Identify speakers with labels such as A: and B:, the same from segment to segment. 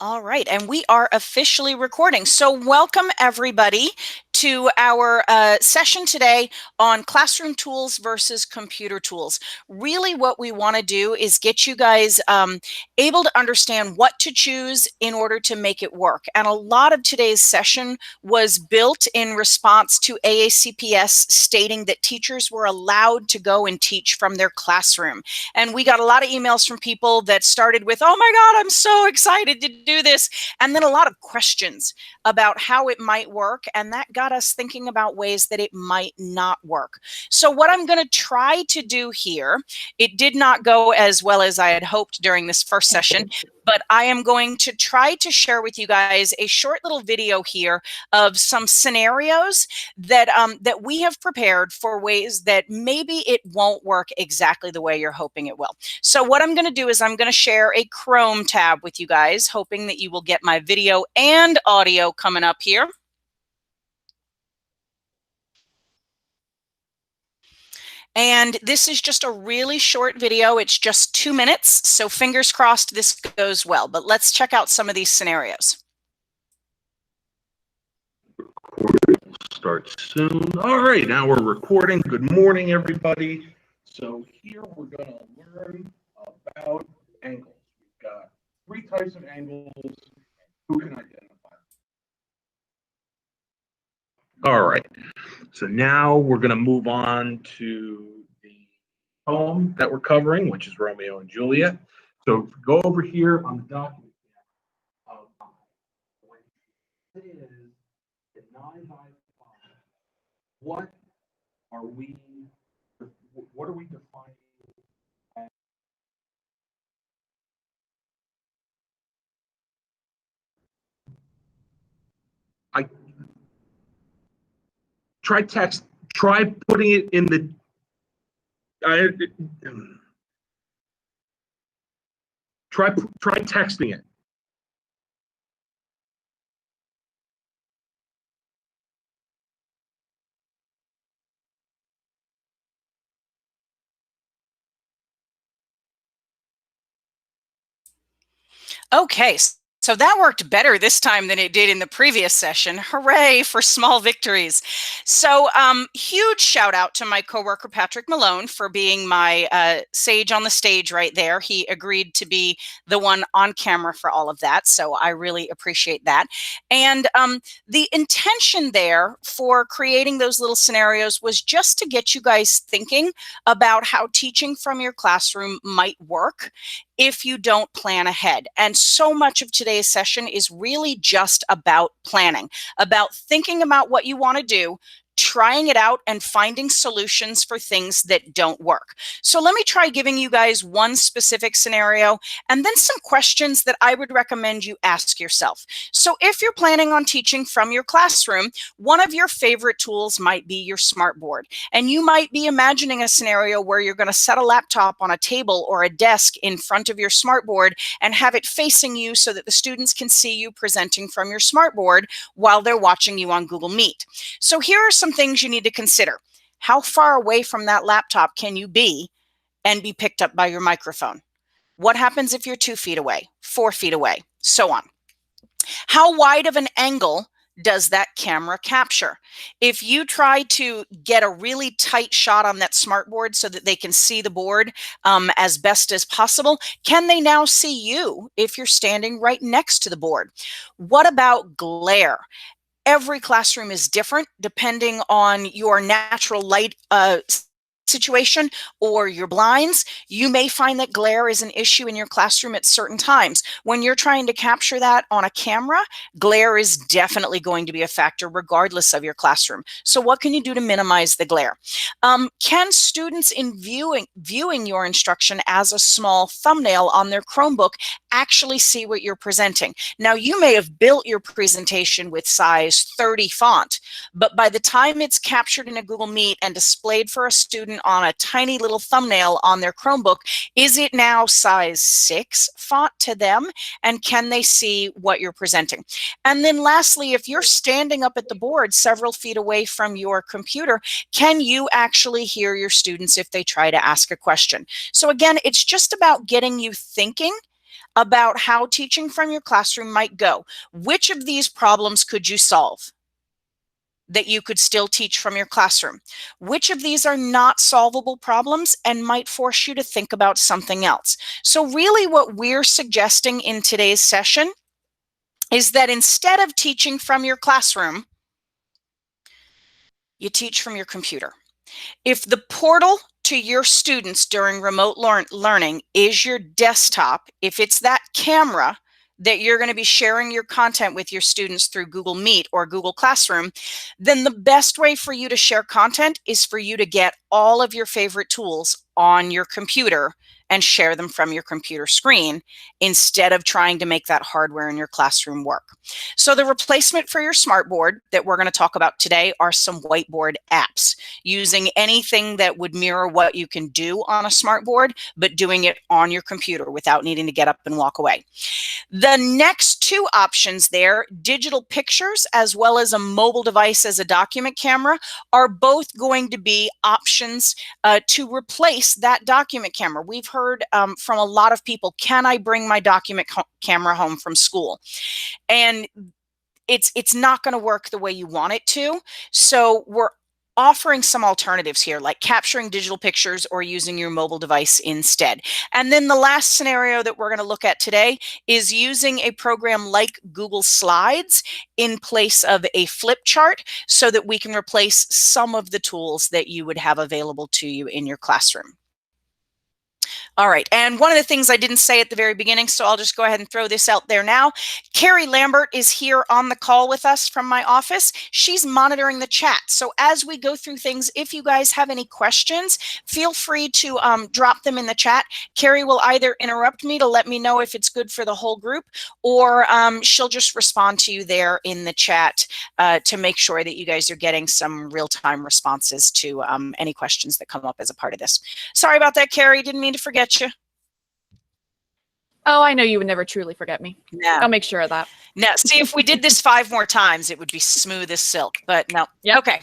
A: All right, and we are officially recording. So welcome everybody to our session today on classroom tools versus computer tools. Really what we want to do is get you guys able to understand what to choose in order to make it work. And a lot of today's session was built in response to AACPS stating that teachers were allowed to go and teach from their classroom. And we got a lot of emails from people that started with, "Oh my God, I'm so excited to do this," and then a lot of questions about how it might work, and that got us thinking about ways that it might not work. So what I'm going to try to do here, it did not go as well as I had hoped during this first session, but I am going to try to share with you guys a short little video here of some scenarios that that we have prepared for ways that maybe it won't work exactly the way you're hoping it will. So what I'm going to do is I'm going to share a Chrome tab with you guys, hoping that you will get my video and audio coming up here. And this is just a really short video. It's just 2 minutes. So fingers crossed this goes well. But let's check out some of these scenarios.
B: Recording will start soon. All right, now we're recording. Good morning, everybody. So here we're going to learn about angles. We've got 3 types of angles. Who can identify? All right, so now we're going to move on to the poem that we're covering, which is Romeo and Juliet. So go over here on the document. When it is the 9 by 5, what are we defining as? Try putting it in the try texting it.
A: Okay, so that worked better this time than it did in the previous session. Hooray for small victories. So huge shout out to my coworker, Patrick Malone, for being my sage on the stage right there. He agreed to be the one on camera for all of that. So I really appreciate that. And the intention there for creating those little scenarios was just to get you guys thinking about how teaching from your classroom might work if you don't plan ahead. And so much of today's session is really just about planning, about thinking about what you want to do, trying it out, and finding solutions for things that don't work. So let me try giving you guys one specific scenario and then some questions that I would recommend you ask yourself. So if you're planning on teaching from your classroom, one of your favorite tools might be your SMARTboard. And you might be imagining a scenario where you're going to set a laptop on a table or a desk in front of your SMARTboard and have it facing you so that the students can see you presenting from your SMARTboard while they're watching you on Google Meet. So here are some things you need to consider. How far away from that laptop can you be and be picked up by your microphone? What happens if you're 2 feet away, 4 feet away, so on? How wide of an angle does that camera capture? If you try to get a really tight shot on that SMARTboard so that they can see the board as best as possible, can they now see you if you're standing right next to the board? What about glare? Every classroom is different depending on your natural light situation or your blinds. You may find that glare is an issue in your classroom at certain times. When you're trying to capture that on a camera, glare is definitely going to be a factor regardless of your classroom. So what can you do to minimize the glare? Can students in viewing your instruction as a small thumbnail on their Chromebook actually see what you're presenting? Now, you may have built your presentation with size 30 font, but by the time it's captured in a Google Meet and displayed for a student on a tiny little thumbnail on their Chromebook, is it now size 6 font to them? And can they see what you're presenting? And then lastly, if you're standing up at the board several feet away from your computer, can you actually hear your students if they try to ask a question? So again, it's just about getting you thinking about how teaching from your classroom might go. Which of these problems could you solve that you could still teach from your classroom? Which of these are not solvable problems and might force you to think about something else? So really what we're suggesting in today's session is that instead of teaching from your classroom, you teach from your computer. If the portal to your students during remote learning is your desktop, if it's that camera that you're going to be sharing your content with your students through Google Meet or Google Classroom, then the best way for you to share content is for you to get all of your favorite tools on your computer and share them from your computer screen instead of trying to make that hardware in your classroom work. So the replacement for your SMARTboard that we're going to talk about today are some whiteboard apps, using anything that would mirror what you can do on a SMARTboard, but doing it on your computer without needing to get up and walk away. The next two options there, digital pictures as well as a mobile device as a document camera, are both going to be options to replace that document camera. We've heard from a lot of people, can I bring my document camera home from school? And it's not going to work the way you want it to. So we're offering some alternatives here, like capturing digital pictures or using your mobile device instead. And then the last scenario that we're going to look at today is using a program like Google Slides in place of a flip chart so that we can replace some of the tools that you would have available to you in your classroom. All right, and one of the things I didn't say at the very beginning, so I'll just go ahead and throw this out there now. Carrie Lambert is here on the call with us from my office. She's monitoring the chat. So as we go through things, if you guys have any questions, feel free to drop them in the chat. Carrie will either interrupt me to let me know if it's good for the whole group, or she'll just respond to you there in the chat to make sure that you guys are getting some real-time responses to any questions that come up as a part of this. Sorry about that, Carrie. Didn't mean to forget you.
C: Oh, I know you would never truly forget me.
A: No.
C: I'll make sure of that.
A: Now, see, if we did this 5 more times, it would be smooth as silk, but no. Yep. Okay.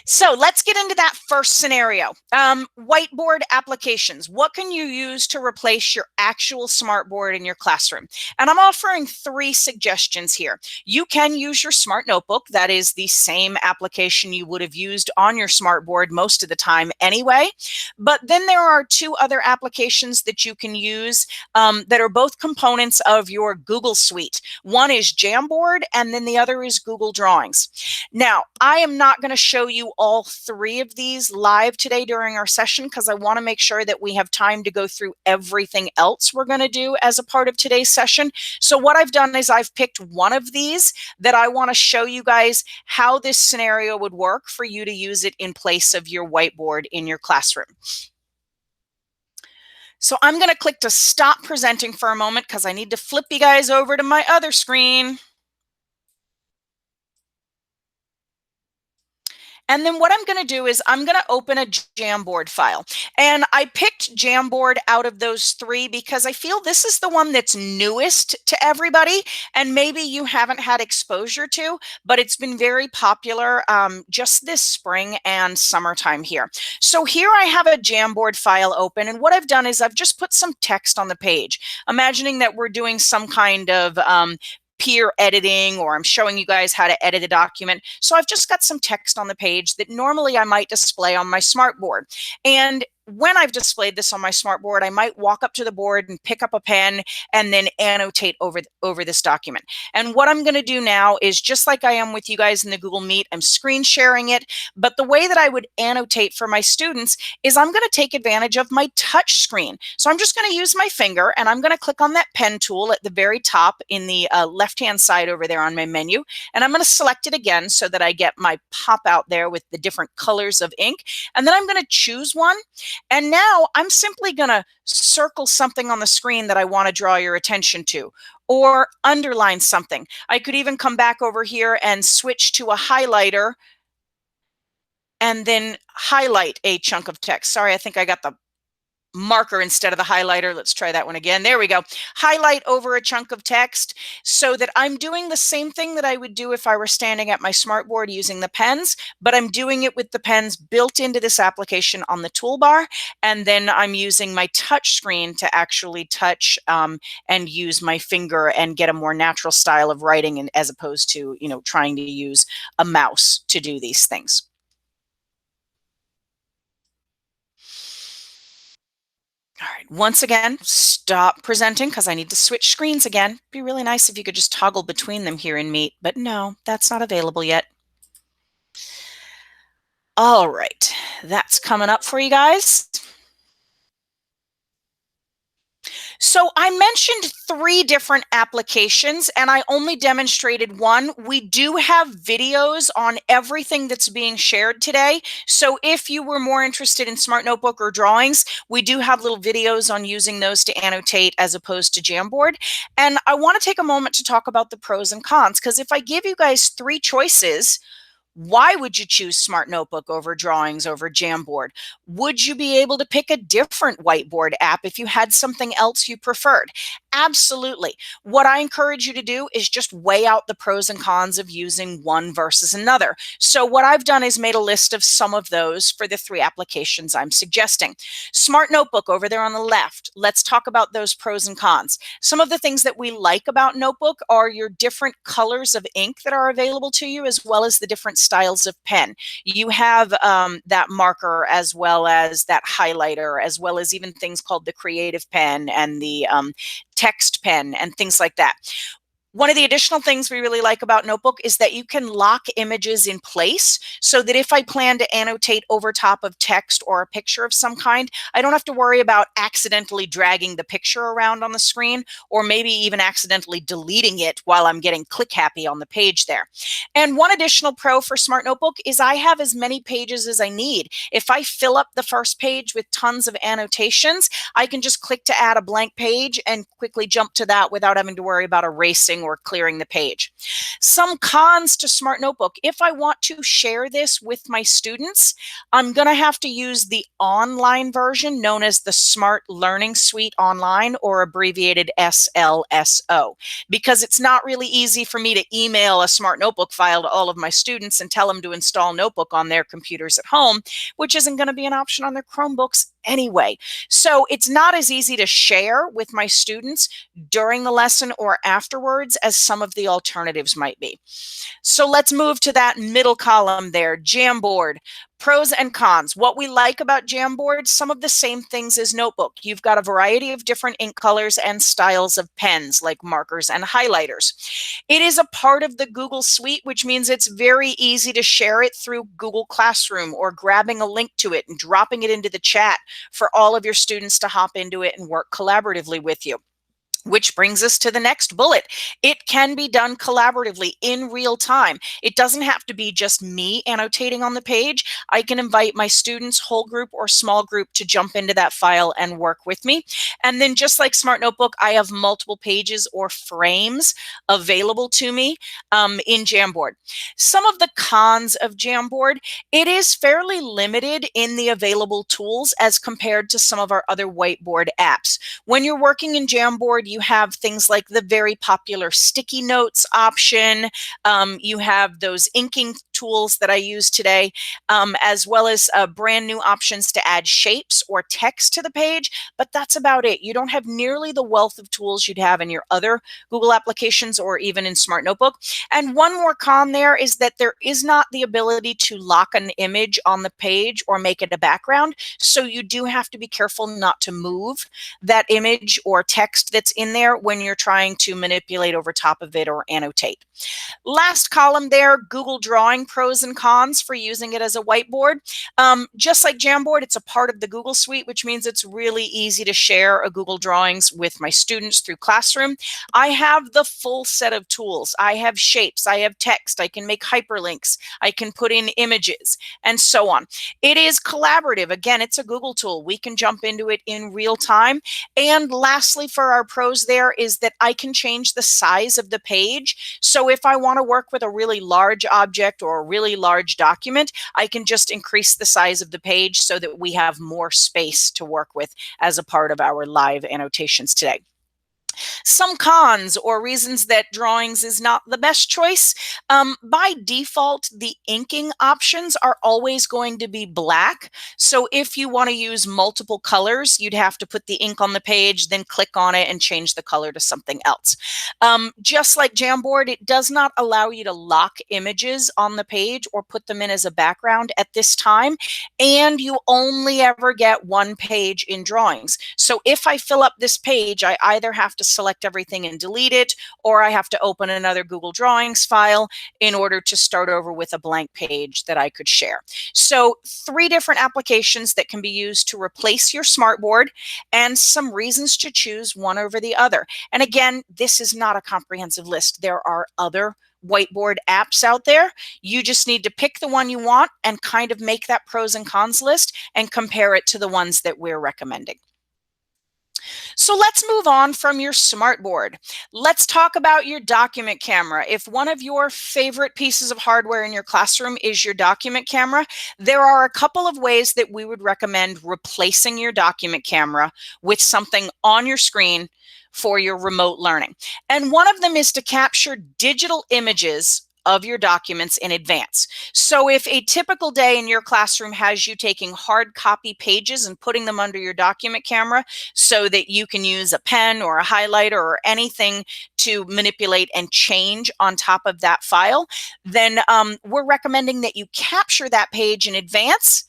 A: So let's get into that first scenario. Whiteboard applications. What can you use to replace your actual SMARTboard in your classroom? And I'm offering 3 suggestions here. You can use your Smart Notebook. That is the same application you would have used on your SMARTboard most of the time anyway. But then there are 2 other applications that you can use that are both components of your Google suite. One is Jamboard, and then the other is Google Drawings. Now, I am not going to show you all 3 of these live today during our session because I want to make sure that we have time to go through everything else we're going to do as a part of today's session. So what I've done is I've picked one of these that I want to show you guys how this scenario would work for you to use it in place of your whiteboard in your classroom. So I'm going to click to stop presenting for a moment because I need to flip you guys over to my other screen. And then what I'm going to do is I'm going to open a Jamboard file. And I picked Jamboard out of those 3 because I feel this is the one that's newest to everybody and maybe you haven't had exposure to, but it's been very popular just this spring and summertime here. So here I have a Jamboard file open, and what I've done is I've just put some text on the page, imagining that we're doing some kind of peer editing, or I'm showing you guys how to edit a document. So I've just got some text on the page that normally I might display on my SMARTboard. And when I've displayed this on my SMARTboard, I might walk up to the board and pick up a pen and then annotate over this document. And what I'm going to do now is, just like I am with you guys in the Google Meet, I'm screen sharing it. But the way that I would annotate for my students is I'm going to take advantage of my touch screen. So I'm just going to use my finger and I'm going to click on that pen tool at the very top in the left-hand side over there on my menu. And I'm going to select it again so that I get my pop out there with the different colors of ink. And then I'm going to choose one. And now I'm simply going to circle something on the screen that I want to draw your attention to, or underline something. I could even come back over here and switch to a highlighter and then highlight a chunk of text. Sorry, I think I got the marker instead of the highlighter. Let's try that one again. There we go. Highlight over a chunk of text so that I'm doing the same thing that I would do if I were standing at my smartboard using the pens, but I'm doing it with the pens built into this application on the toolbar. And then I'm using my touch screen to actually touch and use my finger and get a more natural style of writing, and as opposed to, trying to use a mouse to do these things. All right, once again, stop presenting because I need to switch screens again. It'd be really nice if you could just toggle between them here in Meet, but no, that's not available yet. All right, that's coming up for you guys. So I mentioned 3 different applications and I only demonstrated one. We do have videos on everything that's being shared today. So if you were more interested in Smart Notebook or drawings, we do have little videos on using those to annotate as opposed to Jamboard. And I want to take a moment to talk about the pros and cons, because if I give you guys 3 choices, why would you choose Smart Notebook over drawings over Jamboard? Would you be able to pick a different whiteboard app if you had something else you preferred? Absolutely. What I encourage you to do is just weigh out the pros and cons of using one versus another. So what I've done is made a list of some of those for the 3 applications I'm suggesting. Smart Notebook over there on the left. Let's talk about those pros and cons. Some of the things that we like about Notebook are your different colors of ink that are available to you, as well as the different styles of pen. You have that marker, as well as that highlighter, as well as even things called the creative pen and the text pen and things like that. One of the additional things we really like about Notebook is that you can lock images in place, so that if I plan to annotate over top of text or a picture of some kind, I don't have to worry about accidentally dragging the picture around on the screen, or maybe even accidentally deleting it while I'm getting click happy on the page there. And one additional pro for Smart Notebook is I have as many pages as I need. If I fill up the first page with tons of annotations, I can just click to add a blank page and quickly jump to that without having to worry about erasing or clearing the page. Some cons to Smart Notebook: if I want to share this with my students, I'm going to have to use the online version known as the Smart Learning Suite Online, or abbreviated SLSO, because it's not really easy for me to email a Smart Notebook file to all of my students and tell them to install Notebook on their computers at home, which isn't going to be an option on their Chromebooks anyway. So it's not as easy to share with my students during the lesson or afterwards as some of the alternatives might be. So let's move to that middle column there, Jamboard. Pros and cons. What we like about Jamboard: some of the same things as Notebook. You've got a variety of different ink colors and styles of pens, like markers and highlighters. It is a part of the Google Suite, which means it's very easy to share it through Google Classroom, or grabbing a link to it and dropping it into the chat for all of your students to hop into it and work collaboratively with you. Which brings us to the next bullet. It can be done collaboratively in real time. It doesn't have to be just me annotating on the page. I can invite my students, whole group or small group, to jump into that file and work with me. And then, just like Smart Notebook, I have multiple pages or frames available to me in Jamboard. Some of the cons of Jamboard: it is fairly limited in the available tools as compared to some of our other whiteboard apps. When you're working in Jamboard, you have things like the very popular sticky notes option. You have those inking tools that I use today, as well as brand new options to add shapes or text to the page. But that's about it. You don't have nearly the wealth of tools you'd have in your other Google applications or even in Smart Notebook. And one more con there is that there is not the ability to lock an image on the page or make it a background. So you do have to be careful not to move that image or text that's in there when you're trying to manipulate over top of it or annotate. Last column there, Google Drawing pros and cons for using it as a whiteboard. Just like Jamboard, it's a part of the Google Suite, which means it's really easy to share a Google Drawings with my students through Classroom. I have the full set of tools. I have shapes, I have text, I can make hyperlinks, I can put in images, and so on. It is collaborative. Again, it's a Google tool. We can jump into it in real time. And lastly, for our pros there, is that I can change the size of the page. So if I want to work with a really large object or a really large document, I can just increase the size of the page so that we have more space to work with as a part of our live annotations today. Some cons or reasons that drawings is not the best choice. By default, the inking options are always going to be black. So if you want to use multiple colors, you'd have to put the ink on the page, then click on it and change the color to something else. Just like Jamboard, it does not allow you to lock images on the page or put them in as a background at this time. And you only ever get one page in drawings. So if I fill up this page, I either have to select everything and delete it, or I have to open another Google Drawings file in order to start over with a blank page that I could share. So 3 different applications that can be used to replace your SMARTboard, and some reasons to choose one over the other. And again, this is not a comprehensive list. There are other whiteboard apps out there. You just need to pick the one you want and kind of make that pros and cons list and compare it to the ones that we're recommending. So let's move on from your SMARTboard. Let's talk about your document camera. If one of your favorite pieces of hardware in your classroom is your document camera, there are a couple of ways that we would recommend replacing your document camera with something on your screen for your remote learning. And one of them is to capture digital images of your documents in advance. So if a typical day in your classroom has you taking hard copy pages and putting them under your document camera so that you can use a pen or a highlighter or anything to manipulate and change on top of that file, then we're recommending that you capture that page in advance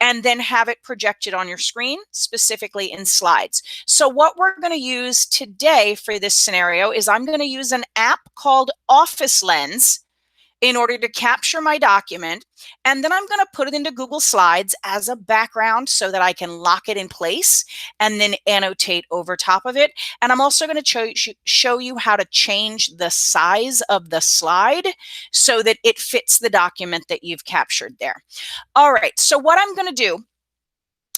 A: and then have it projected on your screen, specifically in slides. So what we're going to use today for this scenario is I'm going to use an app called Office Lens in order to capture my document, and then I'm going to put it into Google Slides as a background so that I can lock it in place and then annotate over top of it. And I'm also going to show you how to change the size of the slide so that it fits the document that you've captured there. All right, so what I'm going to do,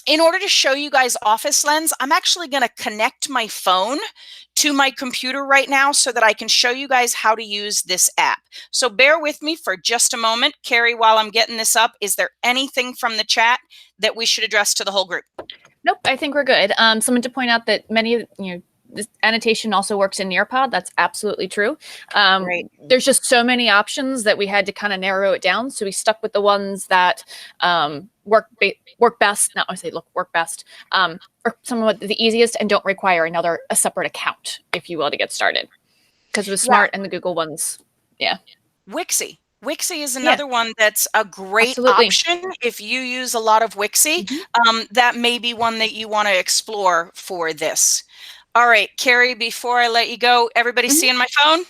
A: in order to show you guys Office Lens, I'm actually going to connect my phone to my computer right now so that I can show you guys how to use this app. So bear with me for just a moment. Carrie, while I'm getting this up, is there anything from the chat that we should address to the whole group?
C: Nope, I think we're good. Someone to point out that many of this annotation also works in Nearpod. That's absolutely true.
A: Right.
C: There's just so many options that we had to kind of narrow it down. So we stuck with the ones that work best. Not I say work best, or some of the easiest and don't require a separate account, if you will, to get started. Because with Smart and the Google ones, yeah.
A: Wixie. Wixie is another one that's a great
C: Absolutely.
A: option. If you use a lot of Wixie, that may be one that you want to explore for this. All right, Carrie, before I let you go, everybody seeing my phone?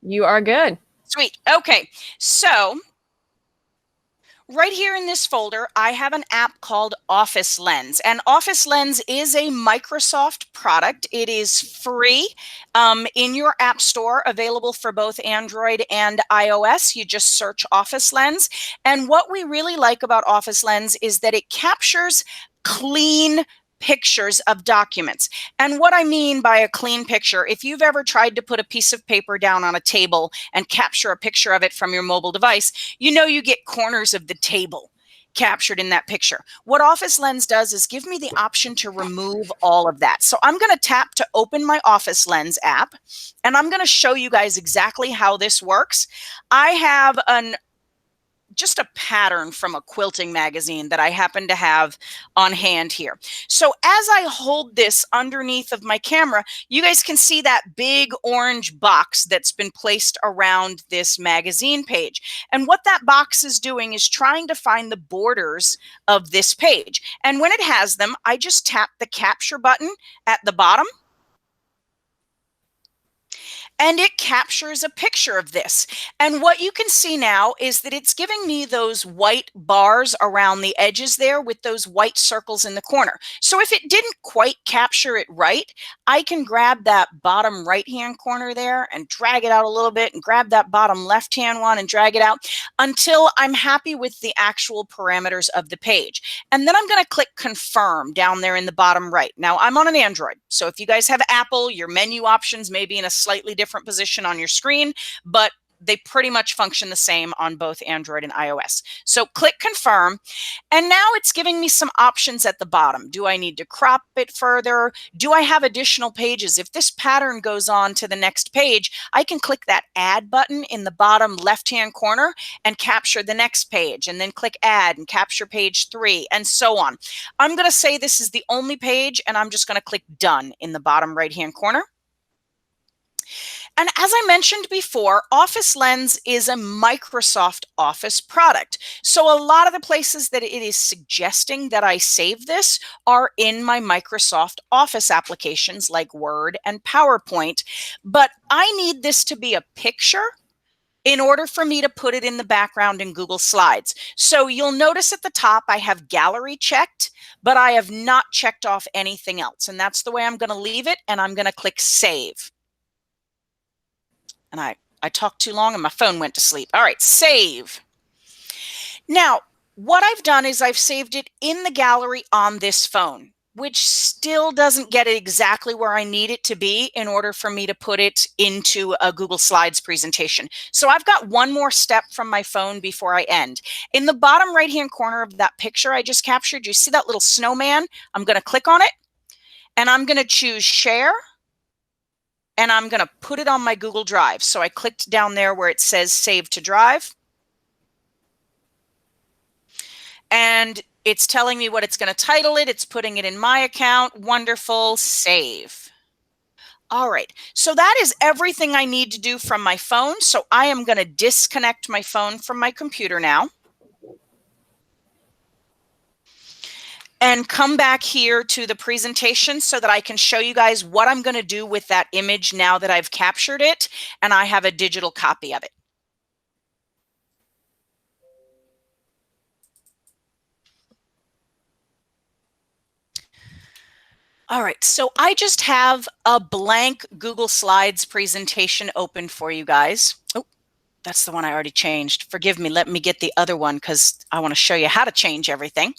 C: You are good.
A: Sweet. Okay, so right here in this folder, I have an app called Office Lens, and Office Lens is a Microsoft product. It is free in your app store, available for both Android and iOS. You just search Office Lens, and what we really like about Office Lens is that it captures clean pictures of documents. And what I mean by a clean picture, if you've ever tried to put a piece of paper down on a table and capture a picture of it from your mobile device, you know you get corners of the table captured in that picture. What Office Lens does is give me the option to remove all of that. So I'm going to tap to open my Office Lens app, and I'm going to show you guys exactly how this works. I have just a pattern from a quilting magazine that I happen to have on hand here. So as I hold this underneath of my camera, you guys can see that big orange box that's been placed around this magazine page. And what that box is doing is trying to find the borders of this page. And when it has them, I just tap the capture button at the bottom, and it captures a picture of this. And what you can see now is that it's giving me those white bars around the edges there with those white circles in the corner. So if it didn't quite capture it right, I can grab that bottom right-hand corner there and drag it out a little bit, and grab that bottom left-hand one and drag it out until I'm happy with the actual parameters of the page. And then I'm going to click confirm down there in the bottom right. Now I'm on an Android, so if you guys have Apple, your menu options may be in a slightly different position on your screen, but they pretty much function the same on both Android and iOS. So click confirm. And now it's giving me some options at the bottom. Do I need to crop it further? Do I have additional pages? If this pattern goes on to the next page, I can click that add button in the bottom left-hand corner and capture the next page, and then click add and capture page 3, and so on. I'm going to say this is the only page, and I'm just going to click done in the bottom right-hand corner. And as I mentioned before, Office Lens is a Microsoft Office product. So a lot of the places that it is suggesting that I save this are in my Microsoft Office applications like Word and PowerPoint. But I need this to be a picture in order for me to put it in the background in Google Slides. So you'll notice at the top I have gallery checked, but I have not checked off anything else. And that's the way I'm going to leave it. And I'm going to click save. And I talked too long and my phone went to sleep. All right, save. Now, what I've done is I've saved it in the gallery on this phone, which still doesn't get it exactly where I need it to be in order for me to put it into a Google Slides presentation. So I've got one more step from my phone before I end. In the bottom right-hand corner of that picture I just captured, you see that little snowman? I'm going to click on it, and I'm going to choose share. And I'm going to put it on my Google Drive. So I clicked down there where it says Save to Drive. And it's telling me what it's going to title it. It's putting it in my account. Wonderful. Save. All right. So that is everything I need to do from my phone. So I am going to disconnect my phone from my computer now. And come back here to the presentation so that I can show you guys what I'm going to do with that image now that I've captured it and I have a digital copy of it. All right, so I just have a blank Google Slides presentation open for you guys. Oh, that's the one I already changed. Forgive me, let me get the other one because I want to show you how to change everything.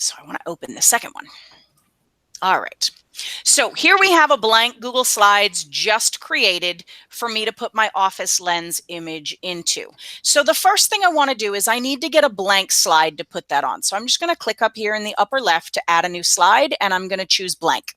A: So I want to open the second one. All right. So here we have a blank Google Slides just created for me to put my Office Lens image into. So the first thing I want to do is I need to get a blank slide to put that on. So I'm just going to click up here in the upper left to add a new slide, and I'm going to choose blank.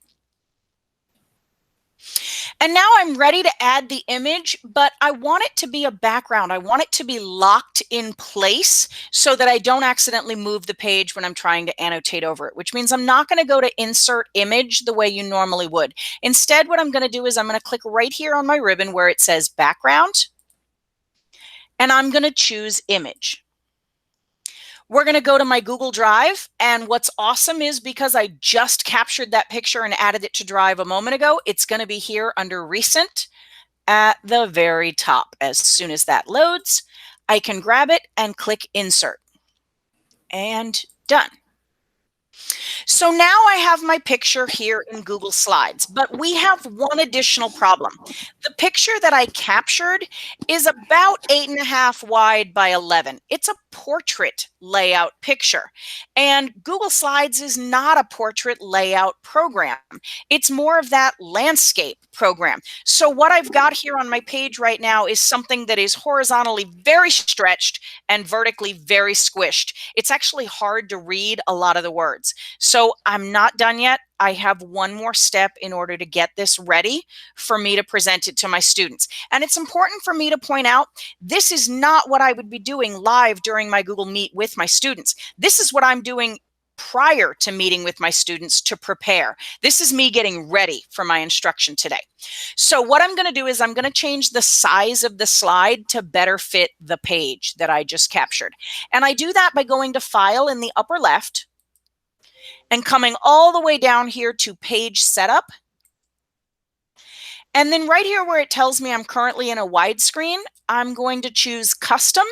A: And now I'm ready to add the image, but I want it to be a background. I want it to be locked in place so that I don't accidentally move the page when I'm trying to annotate over it, which means I'm not going to go to insert image the way you normally would. Instead, what I'm going to do is I'm going to click right here on my ribbon where it says background, and I'm going to choose image. We're going to go to my Google Drive, and what's awesome is because I just captured that picture and added it to Drive a moment ago, it's going to be here under Recent at the very top. As soon as that loads, I can grab it and click Insert. And done. So now I have my picture here in Google Slides, but we have one additional problem. The picture that I captured is about 8.5 wide by 11. It's a portrait layout picture, and Google Slides is not a portrait layout program. It's more of that landscape program. So what I've got here on my page right now is something that is horizontally very stretched and vertically very squished. It's actually hard to read a lot of the words. So I'm not done yet. I have one more step in order to get this ready for me to present it to my students. And it's important for me to point out, this is not what I would be doing live during my Google Meet with my students. This is what I'm doing prior to meeting with my students to prepare. This is me getting ready for my instruction today. So what I'm going to do is I'm going to change the size of the slide to better fit the page that I just captured. And I do that by going to File in the upper left and coming all the way down here to Page Setup. And then right here where it tells me I'm currently in a widescreen, I'm going to choose Custom,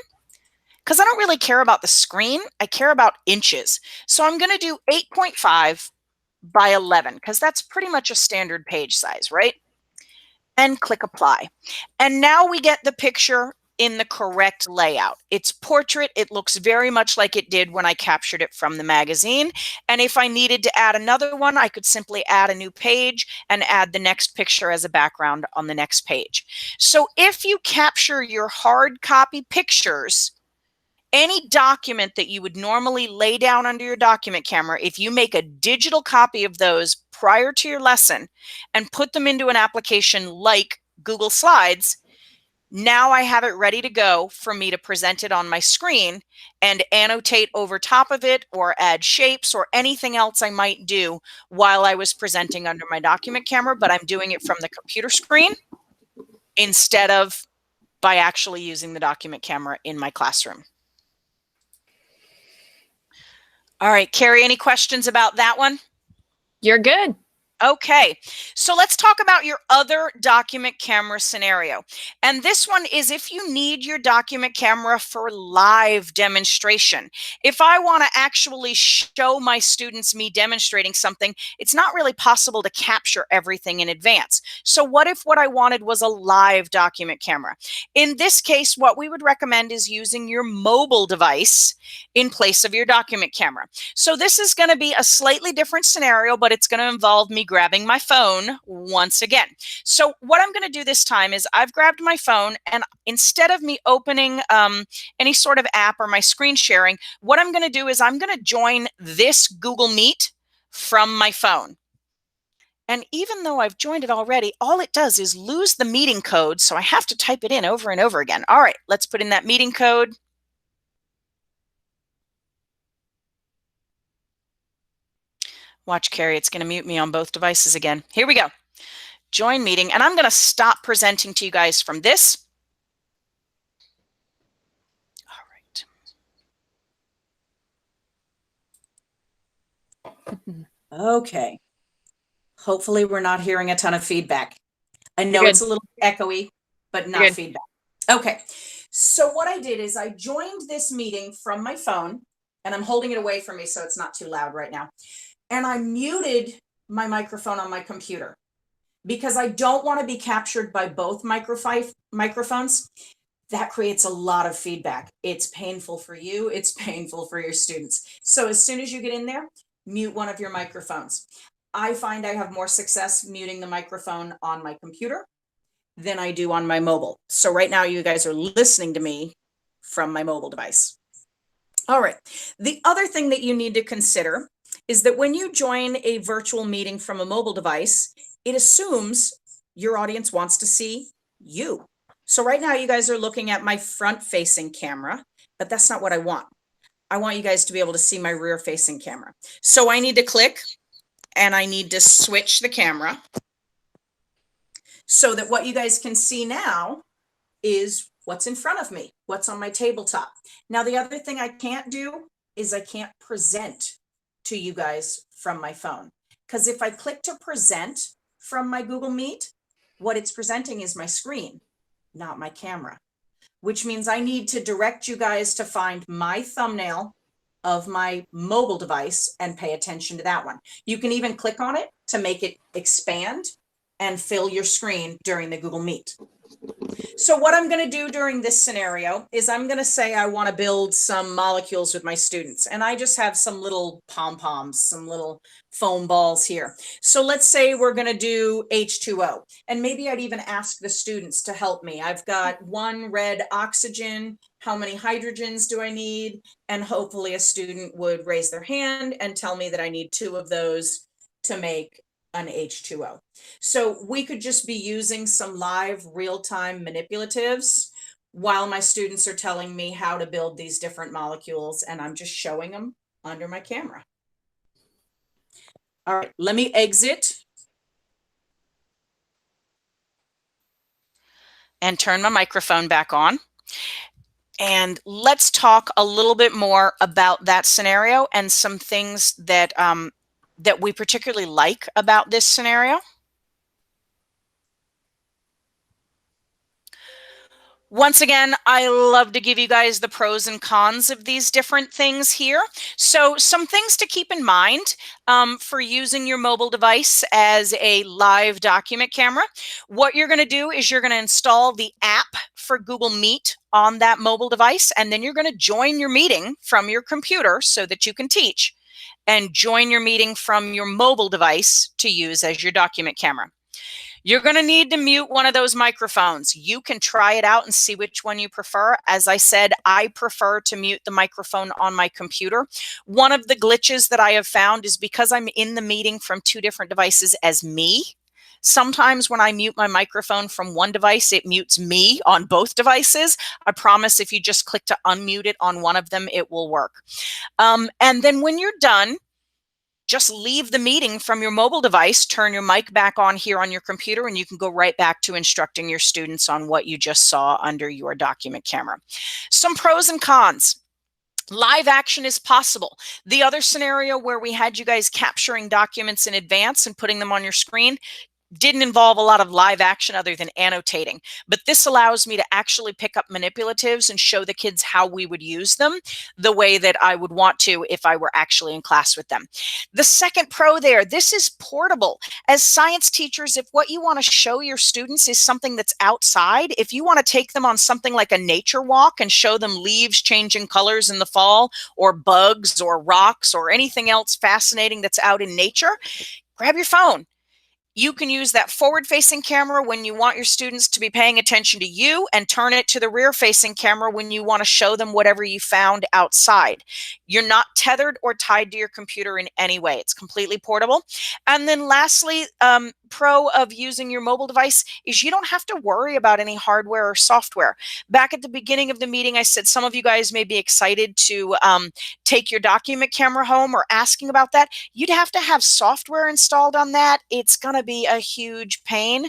A: because I don't really care about the screen. I care about inches. So I'm going to do 8.5 by 11, because that's pretty much a standard page size, right? And click Apply. And now we get the picture in the correct layout. It's portrait. It looks very much like it did when I captured it from the magazine. And if I needed to add another one, I could simply add a new page and add the next picture as a background on the next page. So if you capture your hard copy pictures, any document that you would normally lay down under your document camera, if you make a digital copy of those prior to your lesson and put them into an application like Google Slides, now I have it ready to go for me to present it on my screen and annotate over top of it or add shapes or anything else I might do while I was presenting under my document camera, but I'm doing it from the computer screen instead of by actually using the document camera in my classroom. All right, Carrie, any questions about that one?
C: You're good.
A: Okay, so let's talk about your other document camera scenario. And this one is if you need your document camera for live demonstration. If I want to actually show my students me demonstrating something, it's not really possible to capture everything in advance. So what if what I wanted was a live document camera? In this case, what we would recommend is using your mobile device in place of your document camera. So this is going to be a slightly different scenario, but it's going to involve me grabbing my phone once again. So what I'm going to do this time is I've grabbed my phone, and instead of me opening any sort of app or my screen sharing, what I'm going to do is I'm going to join this Google Meet from my phone. And even though I've joined it already, all it does is lose the meeting code. So I have to type it in over and over again. All right, let's put in that meeting code. Watch, Carrie, it's going to mute me on both devices again. Here we go. Join meeting, and I'm going to stop presenting to you guys from this. All right. Okay. Hopefully we're not hearing a ton of feedback. I know it's a little echoey, but not feedback. Okay. So what I did is I joined this meeting from my phone, and I'm holding it away from me so it's not too loud right now. And I muted my microphone on my computer because I don't want to be captured by both microphones. That creates a lot of feedback. It's painful for you. It's painful for your students. So as soon as you get in there, mute one of your microphones. I find I have more success muting the microphone on my computer than I do on my mobile. So right now you guys are listening to me from my mobile device. All right. The other thing that you need to consider is that when you join a virtual meeting from a mobile device, it assumes your audience wants to see you. So right now you guys are looking at my front-facing camera, but that's not what I want. I want you guys to be able to see my rear-facing camera. So I need to click and I need to switch the camera so that what you guys can see now is what's in front of me, what's on my tabletop. Now, the other thing I can't do is I can't present to you guys from my phone. Because if I click to present from my Google Meet, what it's presenting is my screen, not my camera, which means I need to direct you guys to find my thumbnail of my mobile device and pay attention to that one. You can even click on it to make it expand and fill your screen during the Google Meet. So what I'm going to do during this scenario is I'm going to say I want to build some molecules with my students. And I just have some little pom-poms, some little foam balls here. So let's say we're going to do H2O. And maybe I'd even ask the students to help me. I've got one red oxygen. How many hydrogens do I need? And hopefully a student would raise their hand and tell me that I need 2 of those to make an H2O. So we could just be using some live real-time manipulatives while my students are telling me how to build these different molecules, and I'm just showing them under my camera. All right, let me exit and turn my microphone back on. And let's talk a little bit more about that scenario and some things that that we particularly like about this scenario. Once again, I love to give you guys the pros and cons of these different things here. So some things to keep in mind for using your mobile device as a live document camera. What you're going to do is you're going to install the app for Google Meet on that mobile device, and then you're going to join your meeting from your computer so that you can teach, and join your meeting from your mobile device to use as your document camera. You're going to need to mute one of those microphones. You can try it out and see which one you prefer. As I said, I prefer to mute the microphone on my computer. One of the glitches that I have found is because I'm in the meeting from two different devices as me. Sometimes when I mute my microphone from one device, it mutes me on both devices. I promise if you just click to unmute it on one of them, it will work. And then when you're done, just leave the meeting from your mobile device, turn your mic back on here on your computer, and you can go right back to instructing your students on what you just saw under your document camera. Some pros and cons. Live action is possible. The other scenario where we had you guys capturing documents in advance and putting them on your screen didn't involve a lot of live action other than annotating, but this allows me to actually pick up manipulatives and show the kids how we would use them the way that I would want to if I were actually in class with them. The second pro there, this is portable. As science teachers, if what you want to show your students is something that's outside, if you want to take them on something like a nature walk and show them leaves changing colors in the fall, or bugs or rocks or anything else fascinating that's out in nature, grab your phone. You can use that forward-facing camera when you want your students to be paying attention to you, and turn it to the rear-facing camera when you want to show them whatever you found outside. You're not tethered or tied to your computer in any way. It's completely portable. And then lastly, pro of using your mobile device is you don't have to worry about any hardware or software. Back at the beginning of the meeting, I said some of you guys may be excited to take your document camera home or asking about that. You'd have to have software installed on that. It's going to be a huge pain.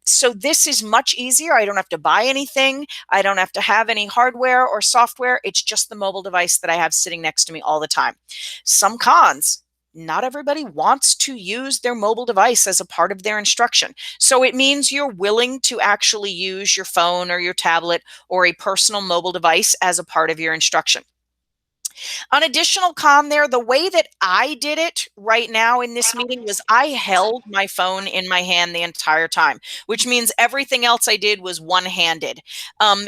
A: So this is much easier. I don't have to buy anything. I don't have to have any hardware or software. It's just the mobile device that I have sitting next to me all the time. Some cons. Not everybody wants to use their mobile device as a part of their instruction. So it means you're willing to actually use your phone or your tablet or a personal mobile device as a part of your instruction. An additional con there, the way that I did it right now in this meeting was I held my phone in my hand the entire time, which means everything else I did was one-handed.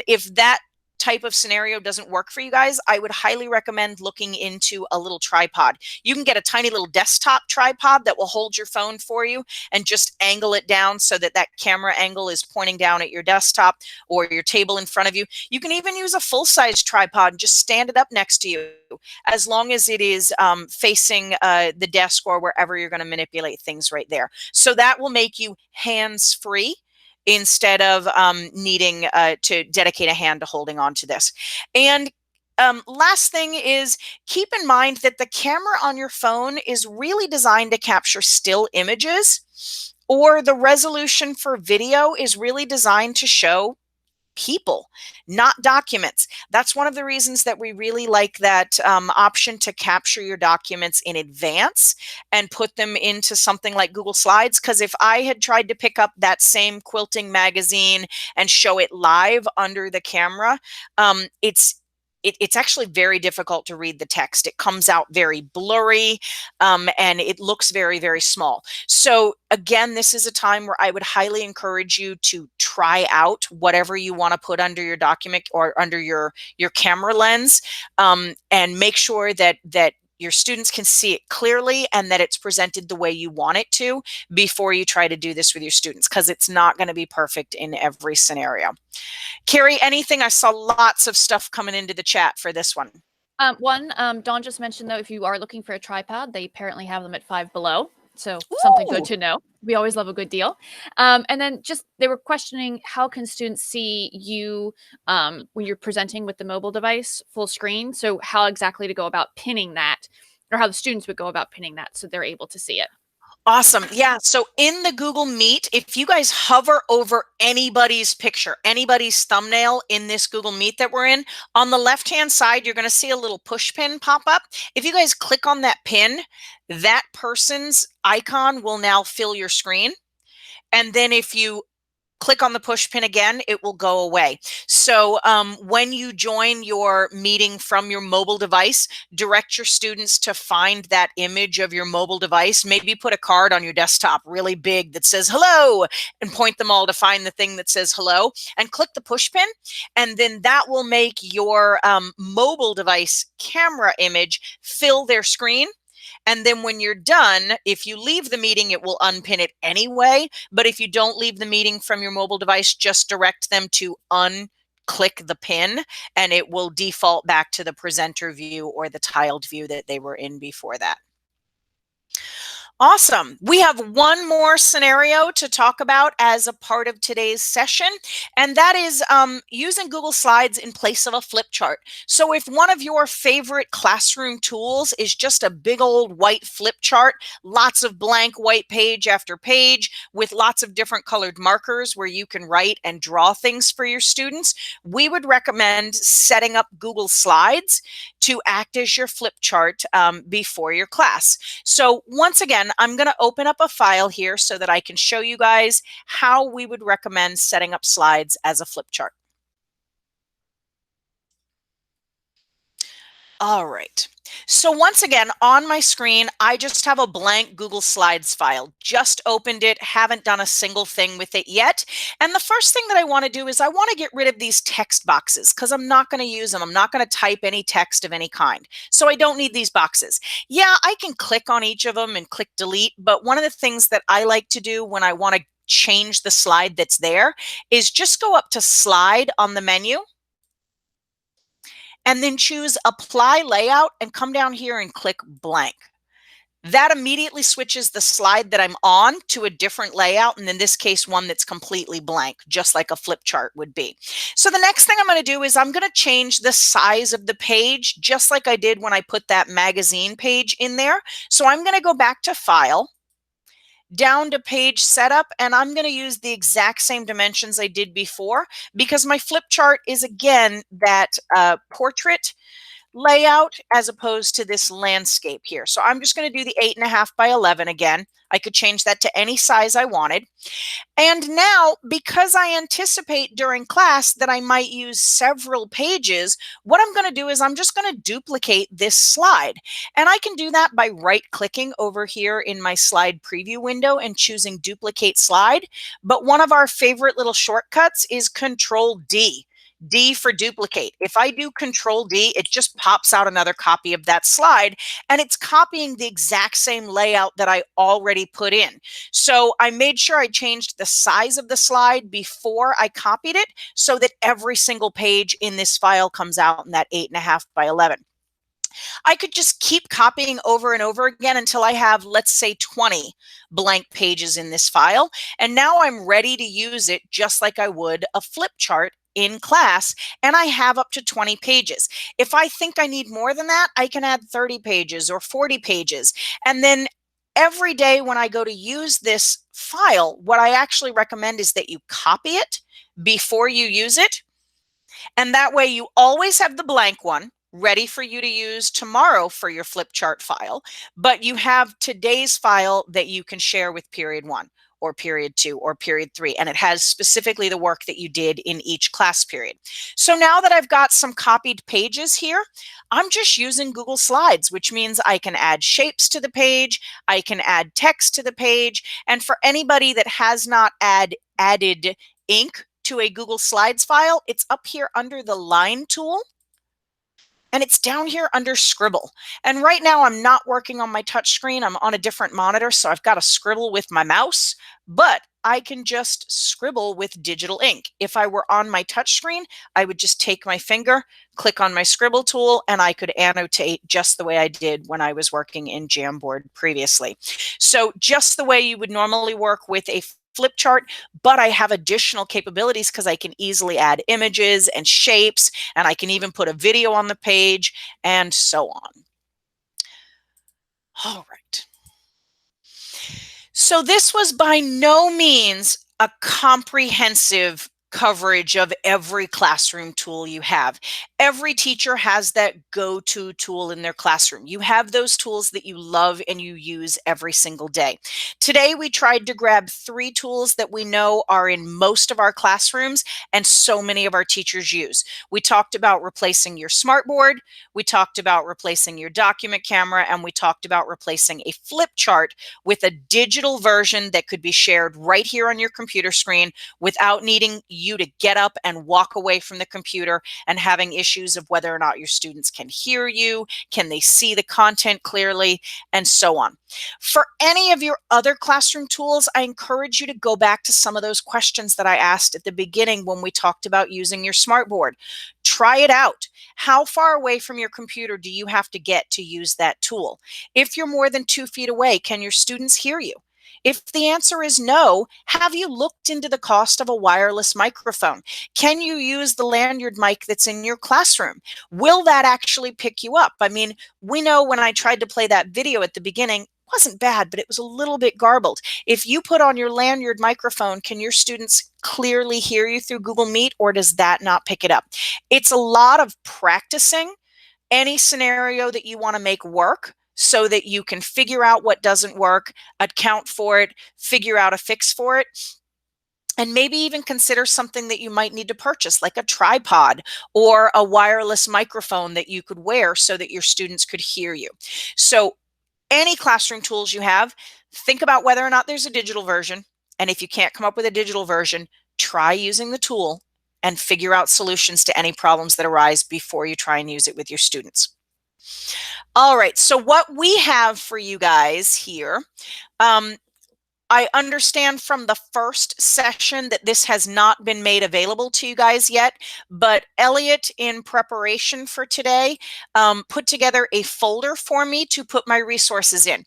A: If that type of scenario doesn't work for you guys, I would highly recommend looking into a little tripod. You can get a tiny little desktop tripod that will hold your phone for you and just angle it down so that that camera angle is pointing down at your desktop or your table in front of you. You can even use a full-size tripod and just stand it up next to you, as long as it is facing the desk or wherever you're going to manipulate things right there. So that will make you hands-free instead of needing to dedicate a hand to holding on to this. And last thing is, keep in mind that the camera on your phone is really designed to capture still images, or the resolution for video is really designed to show people, not documents. That's one of the reasons that we really like that option to capture your documents in advance and put them into something like Google Slides. Because if I had tried to pick up that same quilting magazine and show it live under the camera, it's actually very difficult to read the text. It comes out very blurry, and it looks very, very small. So again, this is a time where I would highly encourage you to try out whatever you want to put under your document or under your camera lens, and make sure that your students can see it clearly and that it's presented the way you want it to before you try to do this with your students, because it's not going to be perfect in every scenario. Carrie, anything? I saw lots of stuff coming into the chat for this one.
C: Dawn just mentioned, though, if you are looking for a tripod, they apparently have them at Five Below. So something good to know. We always love a good deal. And then just they were questioning, how can students see you when you're presenting with the mobile device full screen? So how exactly to go about pinning that, or how the students would go about pinning that so they're able to see it.
A: Awesome. Yeah. So in the Google Meet, if you guys hover over anybody's picture, anybody's thumbnail in this Google Meet that we're in, on the left-hand side, you're going to see a little push pin pop up. If you guys click on that pin, that person's icon will now fill your screen. And then if you click on the push pin again, it will go away. So when you join your meeting from your mobile device, direct your students to find that image of your mobile device. Maybe put a card on your desktop really big that says hello and point them all to find the thing that says hello and click the push pin. And then that will make your mobile device camera image fill their screen. And then when you're done, if you leave the meeting, it will unpin it anyway. But if you don't leave the meeting from your mobile device, just direct them to unclick the pin and it will default back to the presenter view or the tiled view that they were in before that. Awesome. We have one more scenario to talk about as a part of today's session, and that is using Google Slides in place of a flip chart. So if one of your favorite classroom tools is just a big old white flip chart, lots of blank white page after page with lots of different colored markers where you can write and draw things for your students, we would recommend setting up Google Slides to act as your flip chart before your class. So once again, I'm going to open up a file here so that I can show you guys how we would recommend setting up slides as a flip chart. All right. So once again, on my screen, I just have a blank Google Slides file. Just opened it, haven't done a single thing with it yet. And the first thing that I want to do is I want to get rid of these text boxes because I'm not going to use them. I'm not going to type any text of any kind. So I don't need these boxes. Yeah, I can click on each of them and click delete. But one of the things that I like to do when I want to change the slide that's there is just go up to Slide on the menu, and then choose Apply Layout and come down here and click blank. That immediately switches the slide that I'm on to a different layout, and in this case, one that's completely blank, just like a flip chart would be. So the next thing I'm going to do is I'm going to change the size of the page, just like I did when I put that magazine page in there. So I'm going to go back to File, down to Page Setup, and I'm going to use the exact same dimensions I did before because my flip chart is, again, that portrait layout as opposed to this landscape here. So I'm just going to do the 8.5 by 11 again. I could change that to any size I wanted. And now, because I anticipate during class that I might use several pages, what I'm going to do is I'm just going to duplicate this slide. And I can do that by right-clicking over here in my slide preview window and choosing Duplicate Slide. But one of our favorite little shortcuts is Control D. D for duplicate. If I do Control D, it just pops out another copy of that slide, and it's copying the exact same layout that I already put in. So I made sure I changed the size of the slide before I copied it so that every single page in this file comes out in that 8.5 by 11. I could just keep copying over and over again until I have, let's say, 20 blank pages in this file. And now I'm ready to use it just like I would a flip chart in class, and I have up to 20 pages. If I think I need more than that, I can add 30 pages or 40 pages. And then every day when I go to use this file, what I actually recommend is that you copy it before you use it. And that way you always have the blank one ready for you to use tomorrow for your flip chart file, but you have today's file that you can share with period 1 or period 2 or period 3, and it has specifically the work that you did in each class period. So now that I've got some copied pages here, I'm just using Google Slides, which means I can add shapes to the page, I can add text to the page, and for anybody that has not added ink to a Google Slides file, it's up here under the line tool. And it's down here under Scribble. And right now I'm not working on my touch screen. I'm on a different monitor, so I've got to scribble with my mouse, but I can just scribble with digital ink. If I were on my touch screen, I would just take my finger, click on my scribble tool, and I could annotate just the way I did when I was working in Jamboard previously. So just the way you would normally work with a flip chart, but I have additional capabilities because I can easily add images and shapes, and I can even put a video on the page and so on. All right. So this was by no means a comprehensive coverage of every classroom tool you have. Every teacher has that go-to tool in their classroom. You have those tools that you love and you use every single day. Today, we tried to grab 3 tools that we know are in most of our classrooms and so many of our teachers use. We talked about replacing your SMARTboard, we talked about replacing your document camera, and we talked about replacing a flip chart with a digital version that could be shared right here on your computer screen without needing you to get up and walk away from the computer and having issues of whether or not your students can hear you, can they see the content clearly, and so on. For any of your other classroom tools, I encourage you to go back to some of those questions that I asked at the beginning when we talked about using your SMARTboard. Try it out. How far away from your computer do you have to get to use that tool? If you're more than 2 feet away, can your students hear you? If the answer is no, have you looked into the cost of a wireless microphone? Can you use the lanyard mic that's in your classroom? Will that actually pick you up? I mean, we know when I tried to play that video at the beginning, it wasn't bad, but it was a little bit garbled. If you put on your lanyard microphone, can your students clearly hear you through Google Meet, or does that not pick it up? It's a lot of practicing any scenario that you want to make work so that you can figure out what doesn't work, account for it, figure out a fix for it, and maybe even consider something that you might need to purchase, like a tripod or a wireless microphone that you could wear so that your students could hear you. So any classroom tools you have, think about whether or not there's a digital version. And if you can't come up with a digital version, try using the tool and figure out solutions to any problems that arise before you try and use it with your students. All right, so what we have for you guys here, I understand from the first session that this has not been made available to you guys yet, but Elliot, in preparation for today, put together a folder for me to put my resources in.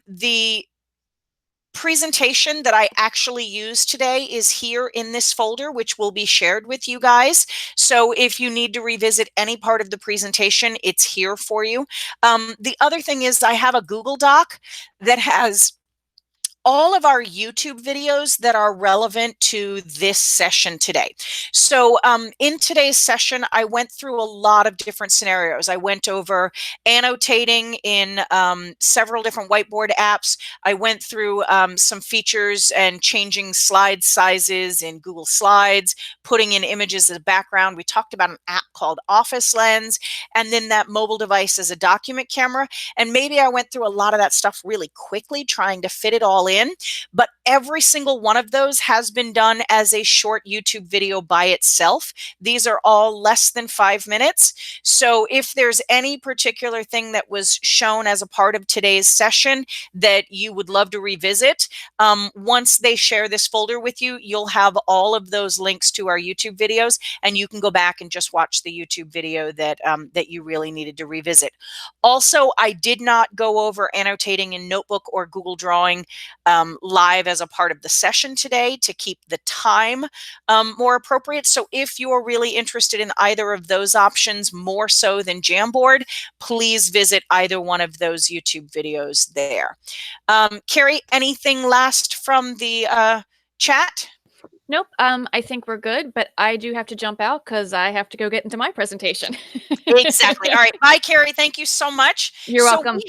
A: The presentation that I actually used today is here in this folder, which will be shared with you guys. So if you need to revisit any part of the presentation, it's here for you. The other thing is I have a Google Doc that has all of our YouTube videos that are relevant to this session today. So in today's session, I went through a lot of different scenarios. I went over annotating in several different whiteboard apps. I went through some features and changing slide sizes in Google Slides, putting in images as a background. We talked about an app called Office Lens, and then that mobile device as a document camera. And maybe I went through a lot of that stuff really quickly, trying to fit it all in. But every single one of those has been done as a short YouTube video by itself. These are all less than 5 minutes. So if there's any particular thing that was shown as a part of today's session that you would love to revisit, once they share this folder with you, you'll have all of those links to our YouTube videos, and you can go back and just watch the YouTube video that, that you really needed to revisit. Also, I did not go over annotating in Notebook or Google Drawing live as a part of the session today to keep the time more appropriate. So if you're really interested in either of those options more so than Jamboard, please visit either one of those YouTube videos there. Carrie, anything last from the chat?
C: Nope. I think we're good, but I do have to jump out because I have to go get into my presentation.
A: Exactly. All right. Bye, Carrie. Thank you so much.
C: You're welcome.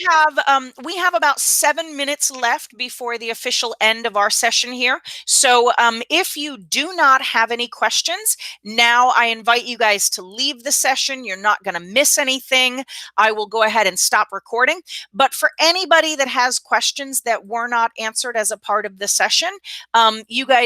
A: We have about 7 minutes left before the official end of our session here. So if you do not have any questions, now I invite you guys to leave the session. You're not going to miss anything. I will go ahead and stop recording. But for anybody that has questions that were not answered as a part of the session, you guys